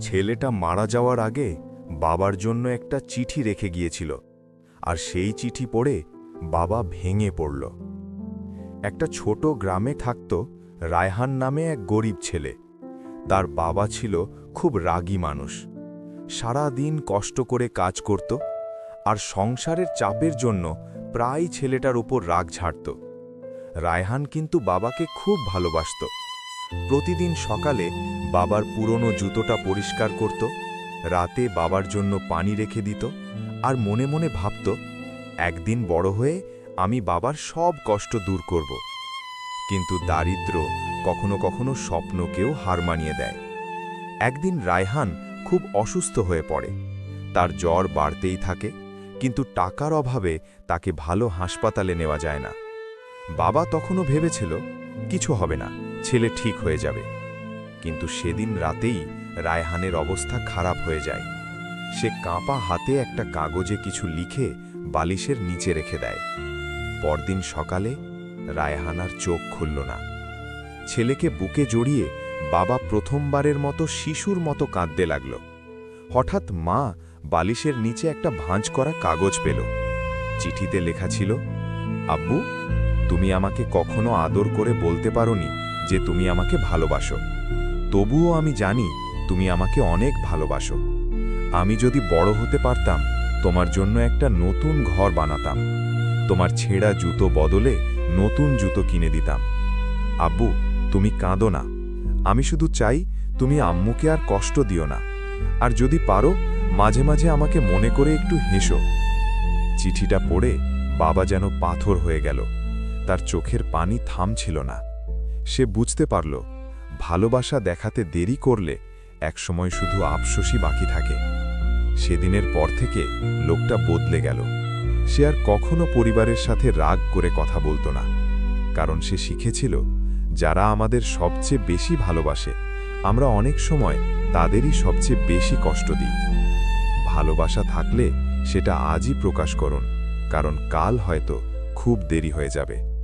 ছেলেটা মারা যাওয়ার আগে বাবার জন্য একটা চিঠি রেখে গিয়েছিল, আর সেই চিঠি পড়ে বাবা ভেঙে পড়ল। একটা ছোট গ্রামে থাকত রায়হান নামে এক গরিব ছেলে। তার বাবা ছিল খুব রাগী মানুষ। সারা দিন কষ্ট করে কাজ করত, আর সংসারের চাপের জন্য প্রায় ছেলেটার উপর রাগ ঝাড়ত। রায়হান কিন্তু বাবাকে খুব ভালোবাসত। প্রতিদিন সকালে বাবার পুরনো জুতোটা পরিষ্কার করত, রাতে বাবার জন্য পানি রেখে দিত, আর মনে মনে ভাবত, একদিন বড় হয়ে আমি বাবার সব কষ্ট দূর করব। কিন্তু দারিদ্র্য কখনো কখনো স্বপ্নকেও হার মানিয়ে দেয়। একদিন রায়হান খুব অসুস্থ হয়ে পড়ে। তার জ্বর বাড়তেই থাকে, কিন্তু টাকার অভাবে তাকে ভালো হাসপাতালে নেওয়া যায় না। বাবা তখনও ভেবেছিল কিছু হবে না, ছেলে ঠিক হয়ে যাবে। কিন্তু সেদিন রাতেই রায়হানের অবস্থা খারাপ হয়ে যায়। সে কাঁপা হাতে একটা কাগজে কিছু লিখে বালিশের নিচে রেখে দেয়। পরদিন সকালে রায়হান আর চোখ খুলল না। ছেলেকে বুকে জড়িয়ে বাবা প্রথমবারের মতো শিশুর মতো কাঁদতে লাগল। হঠাৎ মা বালিশের নিচে একটা ভাঁজ করা কাগজ পেল। চিঠিতে লেখা ছিল, আব্বু, তুমি আমাকে কখনো আদর করে বলতে পারোনি যে তুমি আমাকে ভালোবাসো। তবুও আমি জানি তুমি আমাকে অনেক ভালোবাসো। আমি যদি বড় হতে পারতাম, তোমার জন্য একটা নতুন ঘর বানাতাম। তোমার ছেঁড়া জুতো বদলে নতুন জুতো কিনে দিতাম। আব্বু, তুমি কাঁদো না। আমি শুধু চাই তুমি আম্মুকে আর কষ্ট দিও না। আর যদি পারো, মাঝে মাঝে আমাকে মনে করে একটু হেসো। চিঠিটা পড়ে বাবা যেন পাথর হয়ে গেল। তার চোখের পানি থামছিল না। সে বুঝতে পারল, ভালোবাসা দেখাতে দেরি করলে একসময় শুধু আফসোসই বাকি থাকে। সেদিনের পর থেকে লোকটা বদলে গেল। সে আর কখনো পরিবারের সাথে রাগ করে কথা বলতো না, কারণ সে শিখেছিল, যারা আমাদের সবচেয়ে বেশি ভালোবাসে, আমরা অনেক সময় তাদেরই সবচেয়ে বেশি কষ্ট দিই। ভালোবাসা থাকলে সেটা আজই প্রকাশ করুন, কারণ কাল হয়তো খুব দেরি হয়ে যাবে।